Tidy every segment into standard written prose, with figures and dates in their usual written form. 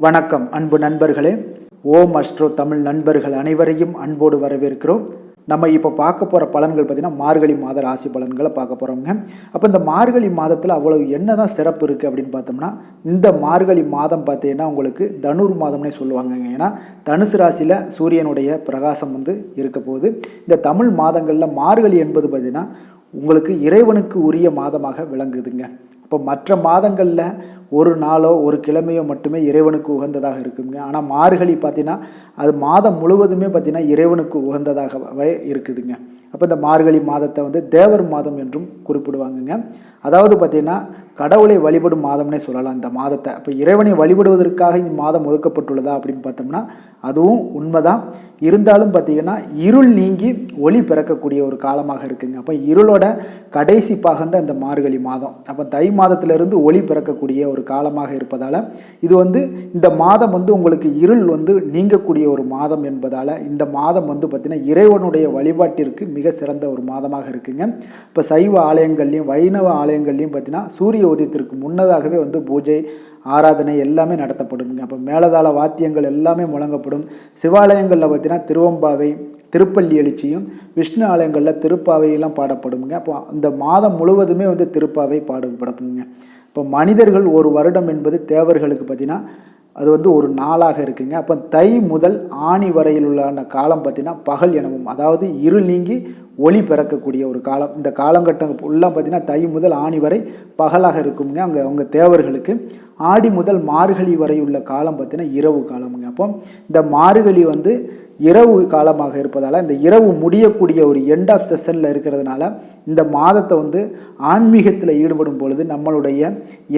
வணக்கம் அன்பு நண்பர்களே. ஓம் அஸ்ட்ரோ தமிழ் நண்பர்கள் அனைவரையும் அன்போடு வரவேற்கிறோம். நம்ம இப்போ பார்க்க போகிற பலன்கள் பார்த்திங்கன்னா மார்கழி மாத ராசி பலன்களை பார்க்க போகிறோங்க. அப்போ இந்த மார்கழி மாதத்தில் அவ்வளவு என்ன தான் சிறப்பு இருக்குது அப்படின்னு பார்த்தோம்னா, இந்த மார்கழி மாதம் பார்த்தீங்கன்னா உங்களுக்கு தனுர் மாதம்னே சொல்லுவாங்கங்க. ஏன்னா தனுசு ராசியில் சூரியனுடைய பிரகாசம் இருக்க போகுது. இந்த தமிழ் மாதங்களில் மார்கழி என்பது பார்த்திங்கன்னா உங்களுக்கு இறைவனுக்கு உரிய மாதமாக விளங்குதுங்க. அப்போ மற்ற மாதங்களில் ஒரு நாளோ ஒரு கிழமையோ மட்டுமே இறைவனுக்கு உகந்ததாக இருக்குங்க. ஆனால் மார்கழி பார்த்தீங்கன்னா அது மாதம் முழுவதுமே பார்த்தீங்கன்னா இறைவனுக்கு உகந்ததாகவே இருக்குதுங்க. அப்போ இந்த மார்கழி மாதத்தை தேவர் மாதம் என்றும் குறிப்பிடுவாங்கங்க. அதாவது பார்த்தீங்கன்னா கடவுளை வழிபடும் மாதம்னே சொல்லலாம் இந்த மாதத்தை. அப்போ இறைவனை வழிபடுவதற்காக இந்த மாதம் ஒதுக்கப்பட்டுள்ளதா அப்படின்னு பார்த்தோம்னா அதுவும் உண்மைதான். இருந்தாலும் பார்த்தீங்கன்னா இருள் நீங்கி ஒளி பிறக்கக்கூடிய ஒரு காலமாக இருக்குங்க. அப்போ இருளோட கடைசி பாகம்தான் இந்த மார்கழி மாதம். அப்போ தை மாதத்திலிருந்து ஒளி பிறக்கக்கூடிய ஒரு காலமாக இருப்பதால் இது இந்த மாதம் உங்களுக்கு இருள் நீங்கக்கூடிய ஒரு மாதம் என்பதால் இந்த மாதம் பார்த்தீங்கன்னா இறைவனுடைய வழிபாட்டிற்கு மிக சிறந்த ஒரு மாதமாக இருக்குங்க. இப்போ சைவ ஆலயங்கள்லையும் வைணவ ஆலயங்கள்லையும் பார்த்தீங்கன்னா சூரிய உதயத்திற்கு முன்னதாகவே பூஜை ஆராதனை எல்லாமே நடத்தப்படுங்க. அப்போ மேலதாள வாத்தியங்கள் எல்லாமே முழங்கப்படும். சிவாலயங்களில் பார்த்தீங்கன்னா திருவம்பாவை திருப்பள்ளி எழுச்சியும், விஷ்ணு ஆலயங்களில் திருப்பாவையெல்லாம் பாடப்படுங்க. அப்போ அந்த மாதம் முழுவதுமே திருப்பாவை பாடப்படுங்க. இப்போ மனிதர்கள் ஒரு வருடம் என்பது தேவர்களுக்கு பார்த்தீங்கன்னா அது ஒரு நாளாக இருக்குங்க. அப்போ தை முதல் ஆணி வரையில் உள்ள காலம் பார்த்தீங்கன்னா பகல் எனவும், அதாவது இருள் நீங்கி ஒளி பிறக்கக்கூடிய ஒரு காலம். இந்த காலகட்டம் ஃபுல்லாக பார்த்தீங்கன்னா தை முதல் ஆணி வரை பகலாக இருக்குங்க அவங்க தேவர்களுக்கு. ஆடி முதல் மார்கழி வரை உள்ள காலம் பார்த்தீங்கன்னா இரவு காலமுங்க. அப்போ இந்த மார்கழி இரவு காலமாக இருப்பதால் இந்த இரவு முடியக்கூடிய ஒரு எண்ட் ஆஃப் செஷனில் இருக்கிறதுனால இந்த மாதத்தை ஆன்மீகத்தில் ஈடுபடும் பொழுது நம்மளுடைய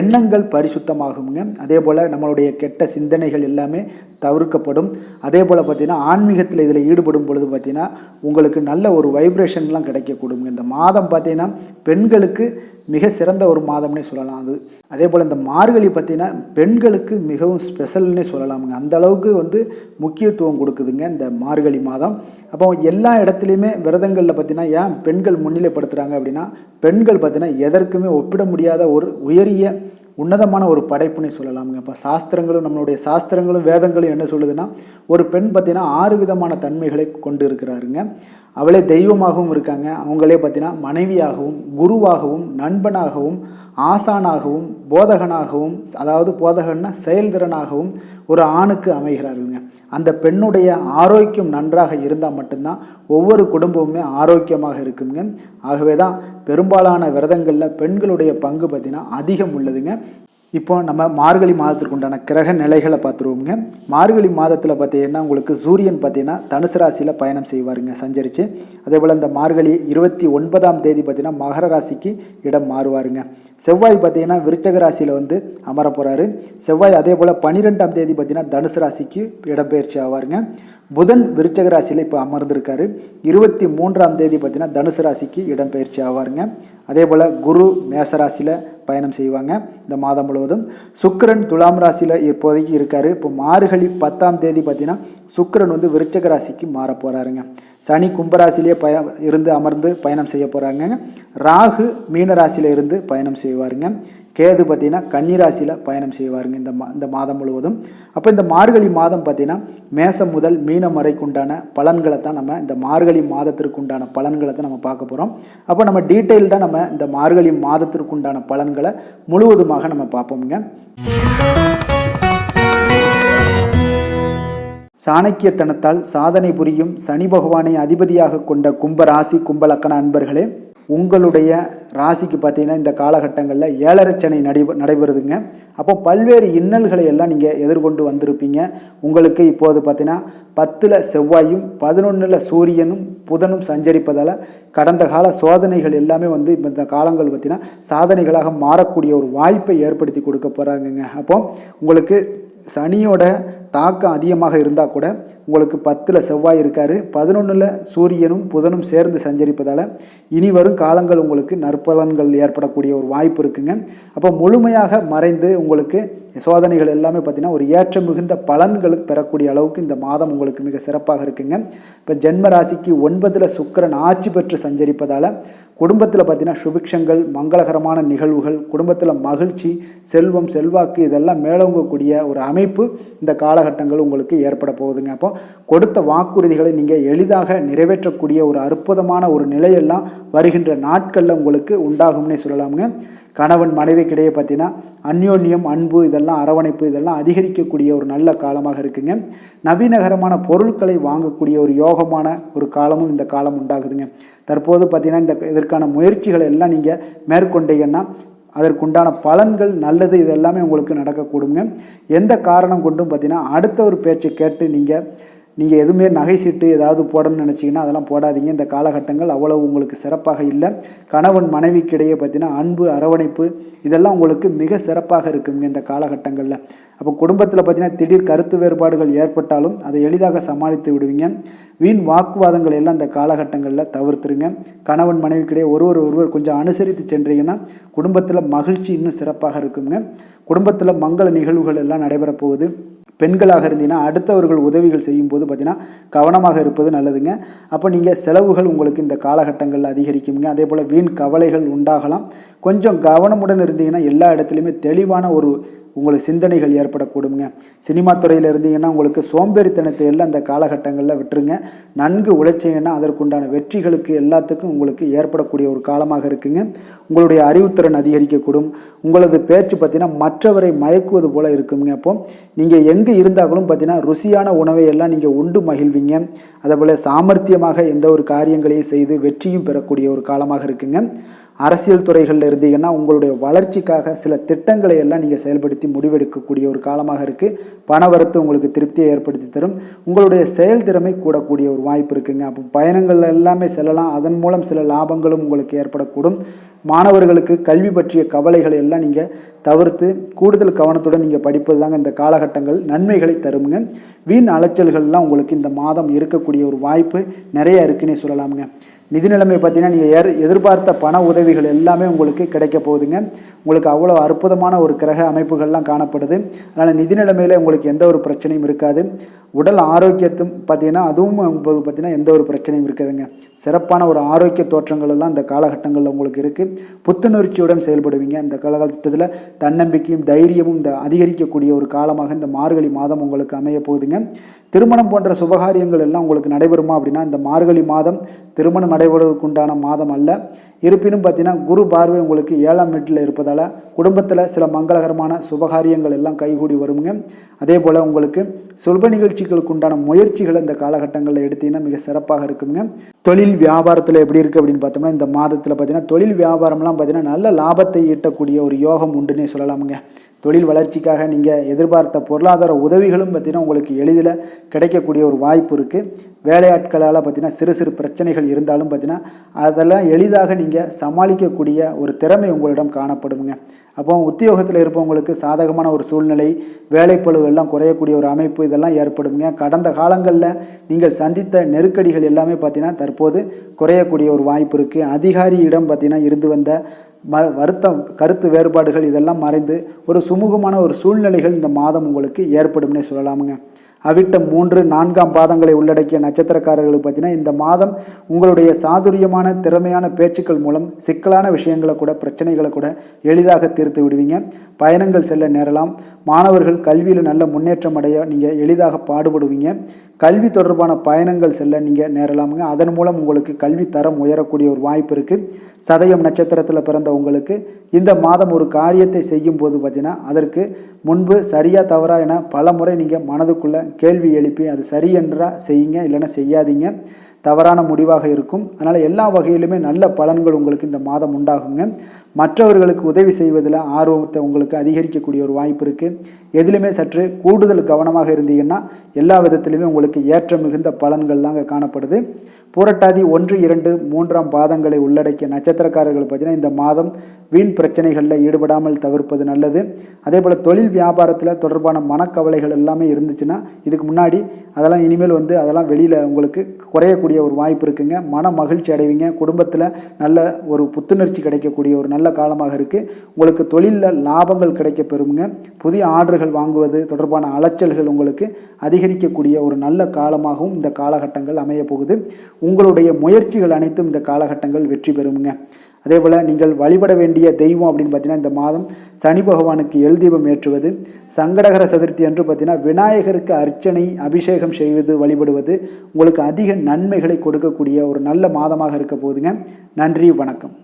எண்ணங்கள் பரிசுத்தமாகுங்க. அதே போல் நம்மளுடைய கெட்ட சிந்தனைகள் எல்லாமே தவிர்க்கப்படும். அதே போல் பார்த்திங்கன்னா ஆன்மீகத்தில் இதில் ஈடுபடும் பொழுது பார்த்திங்கன்னா உங்களுக்கு நல்ல ஒரு வைப்ரேஷன்லாம் கிடைக்கக்கூடுங்க. இந்த மாதம் பார்த்திங்கன்னா பெண்களுக்கு மிக சிறந்த ஒரு மாதம்னே சொல்லலாம். அதே போல் இந்த மார்கழி பார்த்திங்கன்னா பெண்களுக்கு மிகவும் ஸ்பெஷல்னே சொல்லலாமுங்க. அந்த அளவுக்கு முக்கியத்துவம் கொடுக்குதுங்க இந்த மார்கழி மாதம். அப்போ எல்லா இடத்துலையுமே விரதங்களில் பார்த்திங்கன்னா ஏன் பெண்கள் முன்னிலைப்படுத்துகிறாங்க அப்படின்னா பெண்கள் பார்த்திங்கன்னா எதற்குமே ஒப்பிட முடியாத ஒரு உயரிய உன்னதமான ஒரு படைப்புன்னு சொல்லலாமுங்க. இப்போ சாஸ்திரங்களும் நம்மளுடைய சாஸ்திரங்களும் வேதங்களும் என்ன சொல்லுதுன்னா ஒரு பெண் பார்த்திங்கன்னா 6 விதமான தன்மைகளை கொண்டு இருக்கிறாருங்க. அவளே தெய்வமாகவும் இருக்காங்க. அவங்களே பார்த்திங்கன்னா மனைவியாகவும், குருவாகவும், நண்பனாகவும், ஆசானாகவும், போதகனாகவும், அதாவது போதகன்னா செயல்திறனாகவும் ஒரு ஆணுக்கு அமைகிறாருங்க. அந்த பெண்ணுடைய ஆரோக்கியம் நன்றாக இருந்தால் மட்டும்தான் ஒவ்வொரு குடும்பமுமே ஆரோக்கியமாக இருக்குங்க. ஆகவே தான் பெரும்பாலான விரதங்களில் பெண்களுடைய பங்கு பார்த்திங்கன்னா அதிகம் உள்ளதுங்க. இப்போ நம்ம மார்கழி மாதத்திற்கு உண்டான கிரக நிலைகளை பார்த்துருவோங்க. மார்கழி மாதத்தில் பார்த்தீங்கன்னா உங்களுக்கு சூரியன் பார்த்தீங்கன்னா தனுசு ராசியில் பயணம் செய்வாருங்க சஞ்சரித்து. அதே போல் இந்த மார்கழி 29ஆம் தேதி பார்த்தீங்கன்னா மகர ராசிக்கு இடம் மாறுவாருங்க. செவ்வாய் பார்த்தீங்கன்னா விருச்சக ராசியில் அமர போகிறாரு. செவ்வாய் அதே போல் 12ஆம் தேதி பார்த்தீங்கன்னா தனுசு ராசிக்கு இடம்பெயர்ச்சி ஆவாருங்க. புதன் விருச்சக ராசியில் இப்போ அமர்ந்திருக்காரு. 23ஆம் தேதி பார்த்தீங்கன்னா தனுசு ராசிக்கு இடம்பெயர்ச்சி ஆவாருங்க. அதே போல் குரு மேசராசியில் பயணம் செய்வாங்க இந்த மாதம் முழுவதும். சுக்கிரன் துலாம் ராசியில் இப்போதைக்கு இருக்காரு. இப்போ மார்கழி 10ஆம் தேதி பார்த்தீங்கன்னா சுக்கிரன் விருச்சக ராசிக்கு மாற போகிறாருங்க. சனி கும்பராசிலேயே இருந்து அமர்ந்து பயணம் செய்ய போகிறாங்க. ராகு மீன ராசியில் இருந்து பயணம் செய்வாருங்க. கேது பார்த்தீங்கன்னா கன்னிராசியில் பயணம் செய்வாருங்க இந்த மாதம் முழுவதும். அப்போ இந்த மார்கழி மாதம் பார்த்தீங்கன்னா மேசம் முதல் மீனம் வரைக்குண்டான பலன்களை தான் நம்ம இந்த மார்கழி மாதத்திற்குண்டான பலன்களை தான் நம்ம பார்க்க போகிறோம். அப்போ நம்ம டீட்டெயில்டாக நம்ம இந்த மார்கழி மாதத்திற்குண்டான பலன்களை முழுவதுமாக நம்ம பார்ப்போமுங்க. சாணக்கியத்தனத்தால் சாதனை புரியும் சனி பகவானை அதிபதியாக கொண்ட கும்பராசி கும்பலக்கண அன்பர்களே, உங்களுடைய ராசிக்கு பார்த்தீங்கன்னா இந்த காலகட்டங்களில் 7.5 சனி நடைபெறுதுங்க. அப்போ பல்வேறு இன்னல்களை எல்லாம் நீங்கள் எதிர்கொண்டு வந்திருப்பீங்க. உங்களுக்கு இப்போது பார்த்தீங்கன்னா 10ல் செவ்வாயும் 11ல் சூரியனும் புதனும் சஞ்சரிப்பதால் கடந்த கால சோதனைகள் எல்லாமே இப்போ இந்த காலங்கள் பார்த்தீங்கன்னா சாதனைகளாக மாறக்கூடிய ஒரு வாய்ப்பை ஏற்படுத்தி கொடுக்க போகிறாங்கங்க. அப்போ உங்களுக்கு சனியோட தாக்கம் அதிகமாக இருந்தால் கூட உங்களுக்கு 10ல் செவ்வாய் இருக்கார், 11ல் சூரியனும் புதனும் சேர்ந்து சஞ்சரிப்பதால் இனி வரும் காலங்கள் உங்களுக்கு நற்பலன்கள் ஏற்படக்கூடிய ஒரு வாய்ப்பு இருக்குங்க. அப்போ முழுமையாக மறைந்து உங்களுக்கு சோதனைகள் எல்லாமே பார்த்திங்கன்னா ஒரு ஏற்ற மிகுந்த பலன்கள் பெறக்கூடிய அளவுக்கு இந்த மாதம் உங்களுக்கு மிக சிறப்பாக இருக்குங்க. இப்போ ஜென்ம ராசிக்கு 9ல் சுக்கிரன் ஆட்சி பெற்று சஞ்சரிப்பதால் குடும்பத்தில் பார்த்திங்கன்னா சுபிக்ஷங்கள், மங்களகரமான நிகழ்வுகள், குடும்பத்தில் மகிழ்ச்சி, செல்வம், செல்வாக்கு இதெல்லாம் மேலோங்கக்கூடிய ஒரு அமைப்பு இந்த காலகட்டங்கள் உங்களுக்கு ஏற்பட போகுதுங்க. அப்போ கொடுத்த வாக்குறுதிகளை நீங்கள் எளிதாக நிறைவேற்றக்கூடிய ஒரு அற்புதமான ஒரு நிலையெல்லாம் வருகின்ற நாட்களில் உங்களுக்கு உண்டாகும்னே சொல்லலாமுங்க. கணவன் மனைவிக்கிடையே பார்த்தீங்கன்னா அந்யோன்யம், அன்பு இதெல்லாம் அரவணைப்பு இதெல்லாம் அதிகரிக்கக்கூடிய ஒரு நல்ல காலமாக இருக்குங்க. நவீனகரமான பொருட்களை வாங்கக்கூடிய ஒரு யோகமான ஒரு காலமும் இந்த காலம் உண்டாகுதுங்க. தற்போது பார்த்தீங்கன்னா இதற்கான முயற்சிகளை எல்லாம் நீங்கள் மேற்கொண்டீங்கன்னா அதற்குண்டான பலன்கள் நல்லது இதெல்லாமே உங்களுக்கு நடக்கக்கூடுங்க. எந்த காரணம் கொண்டும் பார்த்தீங்கன்னா அடுத்த ஒரு பேச்சை கேட்டு நீங்கள் எதுவுமே நகை சீட்டு ஏதாவது போடணும்னு நினச்சிங்கன்னா அதெல்லாம் போடாதீங்க. இந்த காலகட்டங்கள் அவ்வளவு உங்களுக்கு சிறப்பாக இல்லை. கணவன் மனைவிக்கிடையே பார்த்தீங்கன்னா அன்பு, அரவணைப்பு இதெல்லாம் உங்களுக்கு மிக சிறப்பாக இருக்குங்க இந்த காலகட்டங்களில். அப்போ குடும்பத்தில் பார்த்தீங்கன்னா திடீர் கருத்து வேறுபாடுகள் ஏற்பட்டாலும் அதை எளிதாக சமாளித்து விடுவீங்க. வீண் வாக்குவாதங்கள் எல்லாம் இந்த காலகட்டங்களில் தவிர்த்துருங்க. கணவன் மனைவிக்கிடையே ஒருவர் கொஞ்சம் அனுசரித்து சென்றீங்கன்னா குடும்பத்தில் மகிழ்ச்சி இன்னும் சிறப்பாக இருக்குங்க. குடும்பத்தில் மங்கள நிகழ்வுகள் எல்லாம் நடைபெற போகுது. பெண்களாக இருந்தீங்கன்னா அடுத்தவர்கள் உதவிகள் செய்யும்போது பார்த்தீங்கன்னா கவனமாக இருப்பது நல்லதுங்க. அப்போ நீங்கள் செலவுகள் உங்களுக்கு இந்த காலகட்டங்களில் அதிகரிக்குங்க. அதே போல் வீண் கவலைகள் உண்டாகலாம். கொஞ்சம் கவனமுடன் இருந்தீங்கன்னா எல்லா இடத்துலையுமே தெளிவான ஒரு உங்களுக்கு சிந்தனைகள் ஏற்படக்கூடுங்க. சினிமா துறையில் இருந்தீங்கன்னா உங்களுக்கு சோம்பேறித்தனத்தை எல்லாம் அந்த காலகட்டங்களில் விட்டுருங்க. நன்கு உழைச்சிங்கன்னா அதற்குண்டான வெற்றிகளுக்கு எல்லாத்துக்கும் உங்களுக்கு ஏற்படக்கூடிய ஒரு காலமாக இருக்குங்க. உங்களுடைய அறிவுத்திறன் அதிகரிக்கக்கூடும். உங்களது பேச்சு பார்த்தீங்கன்னா மற்றவரை மயக்குவது போல் இருக்குங்க. அப்போ நீங்கள் எங்கே இருந்தாலும் பார்த்தீங்கன்னா ருசியான உணவை எல்லாம் நீங்கள் உண்டு மகிழ்வீங்க. அதே போல் சாமர்த்தியமாக எந்த ஒரு காரியங்களையும் செய்து வெற்றியும் பெறக்கூடிய ஒரு காலமாக இருக்குங்க. அரசியல் துறைகளில் இருந்தீங்கன்னா உங்களுடைய வளர்ச்சிக்காக சில திட்டங்களை எல்லாம் நீங்கள் செயல்படுத்தி முடிவெடுக்கக்கூடிய ஒரு காலமாக இருக்குது. பணவரத்து உங்களுக்கு திருப்தியை ஏற்படுத்தி தரும். உங்களுடைய செயல்திறமை கூடக்கூடிய ஒரு வாய்ப்பு இருக்குங்க. அப்போ பயணங்கள் எல்லாமே செல்லலாம். அதன் மூலம் சில லாபங்களும் உங்களுக்கு ஏற்படக்கூடும். மாணவர்களுக்கு கல்வி பற்றிய கவலைகளை எல்லாம் நீங்கள் தவிர்த்து கூடுதல் கவனத்துடன் நீங்கள் படிப்பது தாங்க இந்த காலகட்டங்கள் நன்மைகளை தருமுங்க. வீண் அலைச்சல்கள்லாம் உங்களுக்கு இந்த மாதம் இருக்கக்கூடிய ஒரு வாய்ப்பு நிறைய இருக்குன்னே சொல்லலாமுங்க. நிதி நிலைமை பார்த்தீங்கன்னா நீங்கள் எதிர்பார்த்த பண உதவிகள் எல்லாமே உங்களுக்கு கிடைக்க போகுதுங்க. உங்களுக்கு அவ்வளோ அற்புதமான ஒரு கிரக அமைப்புகள்லாம் காணப்படுது. அதனால் நிதி நிலைமையில் உங்களுக்கு எந்த ஒரு பிரச்சனையும் இருக்காது. உடல் ஆரோக்கியத்தும் பார்த்தீங்கன்னா அதுவும் உங்களுக்கு பார்த்தீங்கன்னா எந்த ஒரு பிரச்சனையும் இருக்காதுங்க. சிறப்பான ஒரு ஆரோக்கிய தோற்றங்கள் எல்லாம் இந்த காலகட்டங்களில் உங்களுக்கு இருக்குது. புத்துணர்ச்சியுடன் செயல்படுவீங்க. இந்த காலகட்டத்தில் தன்னம்பிக்கையும் தைரியமும் இந்த அதிகரிக்கக்கூடிய ஒரு காலமாக இந்த மார்கழி மாதம் உங்களுக்கு அமைய போகுதுங்க. திருமணம் போன்ற சுபகாரியங்கள் எல்லாம் உங்களுக்கு நடைபெறுமா அப்படின்னா இந்த மார்கழி மாதம் திருமணம் நடைபெறுவதற்குண்டான மாதம் அல்ல. இருப்பினும் பார்த்தீங்கன்னா குரு பார்வை உங்களுக்கு 7ஆம் வீட்டில் இருப்பதால் குடும்பத்தில் சில மங்களகரமான சுபகாரியங்கள் எல்லாம் கைகூடி வருங்க. அதே போல் உங்களுக்கு சுப நிகழ்ச்சிகளுக்கு உண்டான முயற்சிகளை இந்த காலகட்டங்களில் எடுத்தீங்கன்னா மிக சிறப்பாக இருக்குங்க. தொழில் வியாபாரத்தில் எப்படி இருக்குது அப்படின்னு பார்த்தோம்னா இந்த மாதத்தில் பார்த்தீங்கன்னா தொழில் வியாபாரம்லாம் பார்த்தீங்கன்னா நல்ல லாபத்தை ஈட்டக்கூடிய ஒரு யோகம் உண்டுன்னே சொல்லலாமுங்க. தொழில் வளர்ச்சிக்காக நீங்கள் எதிர்பார்த்த பொருளாதார உதவிகளும் பார்த்தீங்கன்னா உங்களுக்கு எளிதில் கிடைக்கக்கூடிய ஒரு வாய்ப்பு இருக்குது. வேலையாட்களால் பார்த்தீங்கன்னா சிறு சிறு பிரச்சனைகள் இருந்தாலும் பார்த்தீங்கன்னா அதெல்லாம் எளிதாக நீங்கள் சமாளிக்கக்கூடிய ஒரு திறமை உங்களிடம் காணப்படுங்க. அப்போ உத்தியோகத்தில் இருப்பவங்களுக்கு சாதகமான ஒரு சூழ்நிலை, வேலைப்பளு எல்லாம் குறையக்கூடிய ஒரு அமைப்பு இதெல்லாம் ஏற்படுங்க. கடந்த காலங்களில் நீங்கள் சந்தித்த நெருக்கடிகள் எல்லாமே பார்த்தீங்கன்னா தற்போது குறையக்கூடிய ஒரு வாய்ப்பு இருக்குது. அதிகாரியிடம் பார்த்தீங்கன்னா இருந்து வந்த வருத்தம், கருத்து வேறுபாடுகள் இதெல்லாம் மறைந்து ஒரு சுமூகமான ஒரு சூழ்நிலைகள் இந்த மாதம் உங்களுக்கு ஏற்படும்னே சொல்லலாமுங்க. அவிட்டம் 3, 4ஆம் பாதங்களை உள்ளடக்கிய நட்சத்திரக்காரர்களுக்கு பார்த்தீங்கன்னா இந்த மாதம் உங்களுடைய சாதுரியமான திறமையான பேச்சுக்கள் மூலம் சிக்கலான விஷயங்களை கூட பிரச்சனைகளை கூட எளிதாக தீர்த்து விடுவீங்க. பயணங்கள் செல்ல நேரலாம். மாணவர்கள் கல்வியில் நல்ல முன்னேற்றம் அடைய நீங்கள் எளிதாக பாடுபடுவீங்க. கல்வி தொடர்பான பயணங்கள் செல்ல நீங்கள் நேரலாமுங்க. அதன் மூலம் உங்களுக்கு கல்வி தரம் உயரக்கூடிய ஒரு வாய்ப்பு இருக்குது. சதயம் நட்சத்திரத்தில் பிறந்த உங்களுக்கு இந்த மாதம் ஒரு காரியத்தை செய்யும் போது பார்த்தீங்கன்னா அதற்கு முன்பு சரியா தவறா என பல முறை நீங்கள் மனதுக்குள்ளே கேள்வி எழுப்பி அது சரி என்றா செய்யுங்க, இல்லைன்னா செய்யாதீங்க. தவறான முடிவாக இருக்கும். அதனால் எல்லா வகையிலுமே நல்ல பலன்கள் உங்களுக்கு இந்த மாதம் உண்டாகுங்க. மற்றவர்களுக்கு உதவி செய்வதில் ஆர்வத்தை உங்களுக்கு அதிகரிக்கக்கூடிய ஒரு வாய்ப்பு இருக்குது. எதிலுமே சற்று கூடுதல் கவனமாக இருந்தீங்கன்னா எல்லா விதத்திலுமே உங்களுக்கு ஏற்ற மிகுந்த பலன்கள் தாங்க காணப்படுது. பூரட்டாதி 1, 2, 3ஆம் பாதங்களை உள்ளடக்கிய நட்சத்திரக்காரர்கள் பார்த்தீங்கன்னா இந்த மாதம் வீண் பிரச்சனைகளில் ஈடுபடாமல் தவிர்ப்பது நல்லது. அதே போல் தொழில் வியாபாரத்தில் தொடர்பான மனக்கவலைகள் எல்லாமே இருந்துச்சுன்னா இதுக்கு முன்னாடி அதெல்லாம் இனிமேல் அதெல்லாம் வெளியில் உங்களுக்கு குறையக்கூடிய ஒரு வாய்ப்பு இருக்குங்க. மன மகிழ்ச்சி அடைவீங்க. குடும்பத்தில் நல்ல ஒரு புத்துணர்ச்சி கிடைக்கக்கூடிய ஒரு நல்ல காலமாக இருக்குது. உங்களுக்கு தொழிலில் லாபங்கள் கிடைக்க பெறுங்க. புதிய ஆர்டர்கள் வாங்குவது தொடர்பான அலைச்சல்கள் உங்களுக்கு அதிகரிக்கக்கூடிய ஒரு நல்ல காலமாகவும் இந்த காலகட்டங்கள் அமைய போகுது. உங்களுடைய முயற்சிகள் அனைத்தும் இந்த காலகட்டங்கள் வெற்றி பெறுங்க. அதே போல் நீங்கள் வழிபட வேண்டிய தெய்வம் அப்படின்னு பார்த்தீங்கன்னா இந்த மாதம் சனி பகவானுக்கு எல் தீபம் ஏற்றுவது, சங்கடகர சதுர்த்தி அன்று பார்த்தீங்கன்னா விநாயகருக்கு அர்ச்சனை அபிஷேகம் செய்வது வழிபடுவது உங்களுக்கு அதிக நன்மைகளை கொடுக்கக்கூடிய ஒரு நல்ல மாதமாக இருக்க போகுதுங்க. நன்றி, வணக்கம்.